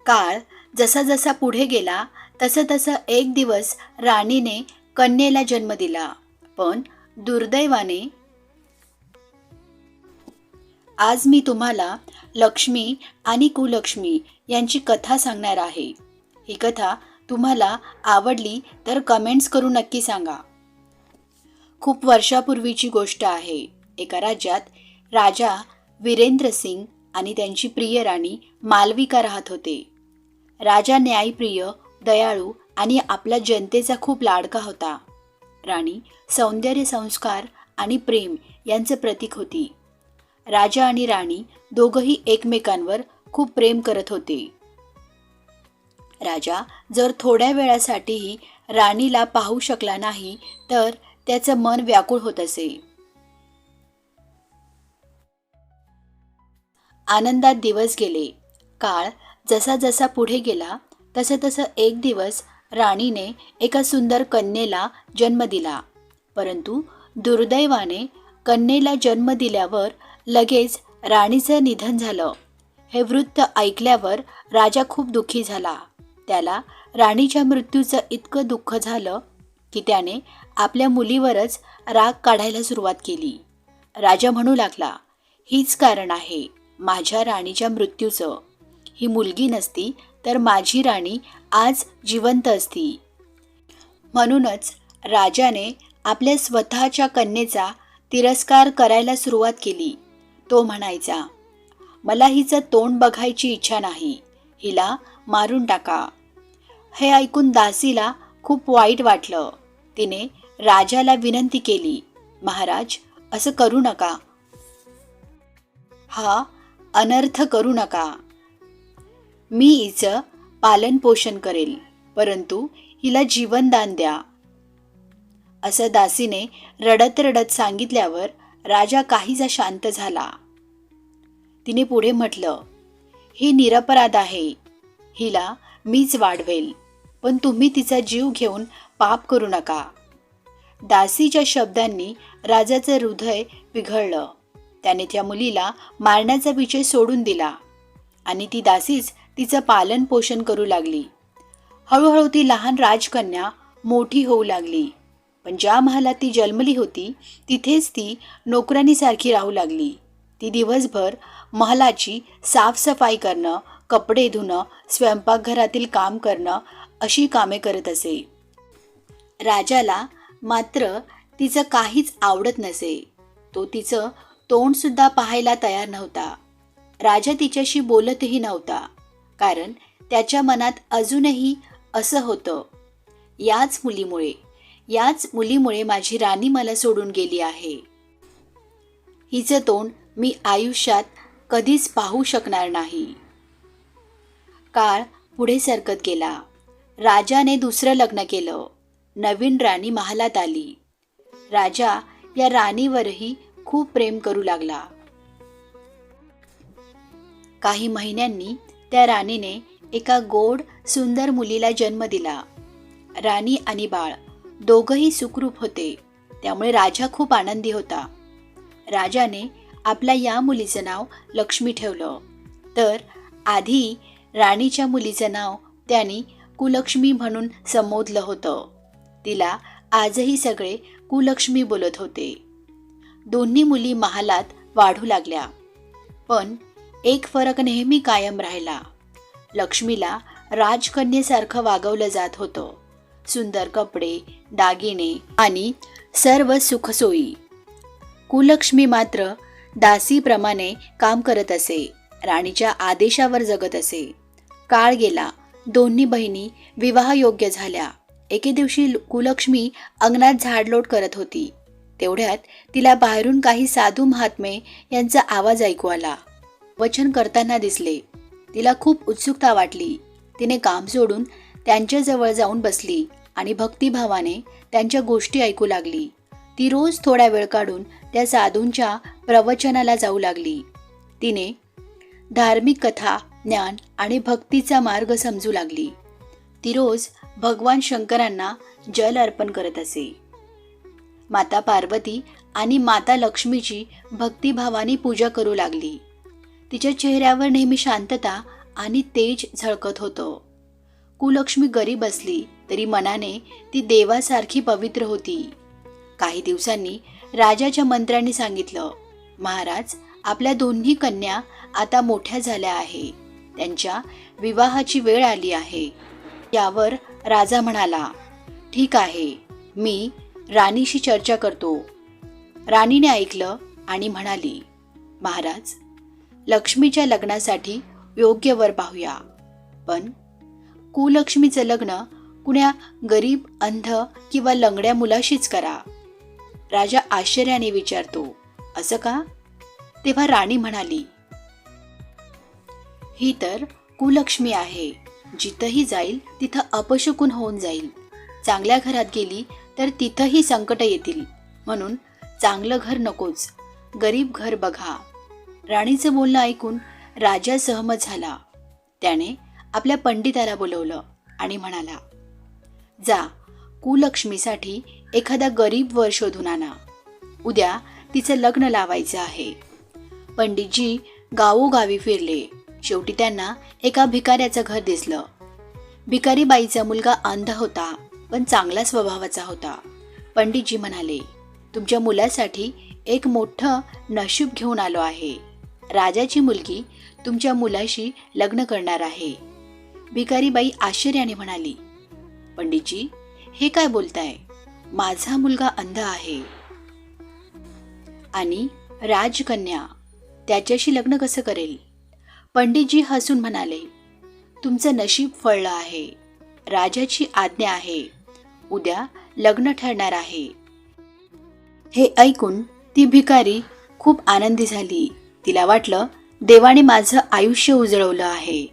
काळ जसा जसा पुढे गेला तसं तसं एक दिवस राणीने कन्येला जन्म दिला. पण दुर्दैवाने आज मी तुम्हाला लक्ष्मी आणि कुलक्ष्मी यांची कथा सांगणार आहे. ही कथा तुम्हाला आवडली तर कमेंट्स करून नक्की सांगा. खूप वर्षापूर्वीची गोष्ट आहे. एका राज्यात राजा वीरेंद्र सिंग आणि त्यांची प्रिय राणी मालविका राहत होते. राजा न्यायप्रिय, दयाळू आणि आपल्या जनतेचा खूप लाडका होता. राणी सौंदर्य, संस्कार आणि प्रेम यांचं प्रतीक होती. राजा आणि राणी दोघंही एकमेकांवर खूप प्रेम करत होते. राजा जर थोड्या वेळासाठीही राणीला पाहू शकला नाही तर त्याचं मन व्याकुळ होत असे. आनंदात दिवस गेले. काळ जसा जसा पुढे गेला तसं तसं एक दिवस राणीने एका सुंदर कन्येला जन्म दिला. परंतु दुर्दैवाने कन्येला जन्म दिल्यावर लगेच राणीचं निधन झालं. हे वृत्त ऐकल्यावर राजा खूप दुःखी झाला. त्याला राणीच्या मृत्यूचं इतकं दुःख झालं की त्याने आपल्या मुलीवरच राग काढायला सुरुवात केली. राजा म्हणू लागला, हीच कारण आहे माझ्या राणीच्या मृत्यूचं. ही मुलगी नसती तर माझी राणी आज जिवंत असती. म्हणूनच राजाने आपल्या स्वतःच्या कन्येचा तिरस्कार करायला सुरुवात केली. तो म्हणायचा, मला हिचं तोंड बघायची इच्छा नाही, हिला मारून टाका. हे ऐकून दासीला खूप वाईट वाटलं. तिने राजाला विनंती केली, महाराज असं करू नका, हा अनर्थ करू नका. मी हिचं पालन पोषण करेल, परंतु हिला जीवनदान द्या. असं दासीने रडत रडत सांगितल्यावर राजा काहीसा शांत झाला. तिने पुढे म्हटलं, ही निरपराध आहे, हिला मीच वाढवेल, पण तुम्ही तिचा जीव घेऊन पाप करू नका. दासीच्या शब्दांनी राजाचं हृदय पिघळलं. त्याने त्या मुलीला मारण्याचा विषय सोडून दिला आणि ती दासीच तिचं पालन पोषण करू लागली. हळूहळू ती लहान राजकन्या मोठी होऊ लागली. पण ज्या महालात ती जन्मली होती तिथेच ती नोकरानीसारखी राहू लागली. ती दिवसभर महालाची साफसफाई करणं, कपडे धुणं, स्वयंपाकघरातील काम करणं अशी कामे करत असे. राजाला मात्र तिचं काहीच आवडत नसे. तो तिचं तोंडसुद्धा पाहायला तयार नव्हता. राजा तिच्याशी बोलतही नव्हता, कारण त्याच्या मनात अजूनही असं होतं, याच मुलीमुळे माझी राणी मला सोडून गेली आहे. हिचं तोंड मी आयुष्यात कधीच पाहू शकणार नाही. काळ पुढे सरकत गेला. राजाने दुसरं लग्न केलं. नवीन राणी महालात आली. राजा या राणीवरही खूप प्रेम करू लागला. काही महिन्यांनी त्या राणीने एका गोड सुंदर मुलीला जन्म दिला. राणी आणि बाळ दोघंही सुखरूप होते, त्यामुळे राजा खूप आनंदी होता. राजाने आपल्या या मुलीचं नाव लक्ष्मी ठेवलं. तर आधी राणीच्या मुलीचं नाव त्यांनी कुलक्ष्मी म्हणून संबोधलं होतं. तिला आजही सगळे कुलक्ष्मी बोलत होते. दोन्ही मुली महालात वाढू लागल्या, पण एक फरक नेहमी कायम राहिला. लक्ष्मीला राजकन्येसारखं वागवलं जात होतं. सुंदर कपडे, दागिने आणि सर्व सुखसोयी. कुलक्ष्मी मात्र दासीप्रमाणे काम करत असे, राणीच्या आदेशावर जगत असे. काळ गेला. दोन्ही बहिणी विवाहयोग्य झाल्या. एके दिवशी कुलक्ष्मी अंगणात झाडलोट करत होती. तेवढ्यात तिला बाहेरून काही साधू महात्मे यांचा आवाज ऐकू आला. वचन करताना दिसले. तिला खूप उत्सुकता वाटली. तिने काम सोडून त्यांच्याजवळ जाऊन बसली आणि भक्तिभावाने त्यांच्या गोष्टी ऐकू लागली. ती रोज थोडा वेळ काढून त्या साधूंच्या प्रवचनाला जाऊ लागली. तिने धार्मिक कथा, ज्ञान आणि भक्तीचा मार्ग समजू लागली. ती रोज भगवान शंकरांना जल अर्पण करत असे. माता पार्वती आणि माता लक्ष्मीची भक्तिभावाने पूजा करू लागली. तिच्या चेहऱ्यावर नेहमी शांतता आणि तेज झळकत होतं. कुलक्ष्मी गरीब असली तरी मनाने ती देवासारखी पवित्र होती. काही दिवसांनी राजाच्या मंत्र्यांनी सांगितलं, महाराज, आपल्या दोन्ही कन्या आता मोठ्या झाल्या आहे. त्यांच्या विवाहाची वेळ आली आहे. यावर राजा म्हणाला, ठीक आहे, मी राणीशी चर्चा करतो. राणीने ऐकलं आणि म्हणाली, महाराज, लक्ष्मीच्या लग्नासाठी योग्य वर पाहूया, पण कुलक्ष्मीचं लग्न कुण्या गरीब, अंध किंवा लंगड्या मुलाशीच करा. राजा आश्चर्याने विचारतो, असं का? तेव्हा राणी म्हणाली, ही तर कुलक्ष्मी आहे. जिथंही जाईल तिथं अपशकुन होऊन जाईल. चांगल्या घरात गेली तर तिथंही संकट येतील. म्हणून चांगलं घर नकोच, गरीब घर बघा. राणीचं बोलणं ऐकून राजा सहमत झाला. त्याने आपल्या पंडिताला बोलवलं आणि म्हणाला, जा, कुलक्ष्मीसाठी एखादा गरीब वर शोधून आणा. उद्या तिचं लग्न लावायचं आहे. पंडितजी गावोगावी फिरले. शेवटी त्यांना एका भिकाऱ्याचं घर दिसलं. भिकारी बाईचा मुलगा अंध होता, पण चांगला स्वभावाचा होता. पंडितजी म्हणाले, तुमच्या मुलासाठी एक मोठं नशीब घेऊन आलो आहे. राजाची मुलगी तुमच्या मुलाशी लग्न करणार आहे. भिकारी बाई आश्चर्याने म्हणाली, पंडितजी, हे काय बोलताय? माझा मुलगा अंध आहे आणि राजकन्या, त्याच्याशी लग्न कसं करेल? पंडितजी हसून म्हणाले, तुमचं नशीब फळलं आहे. राजाची आज्ञा आहे. उद्या लग्न ठरणार आहे. हे ऐकून ती भिकारी खूप आनंदी झाली. तिला वाटलं, देवाने माझं आयुष्य उजळवलं आहे.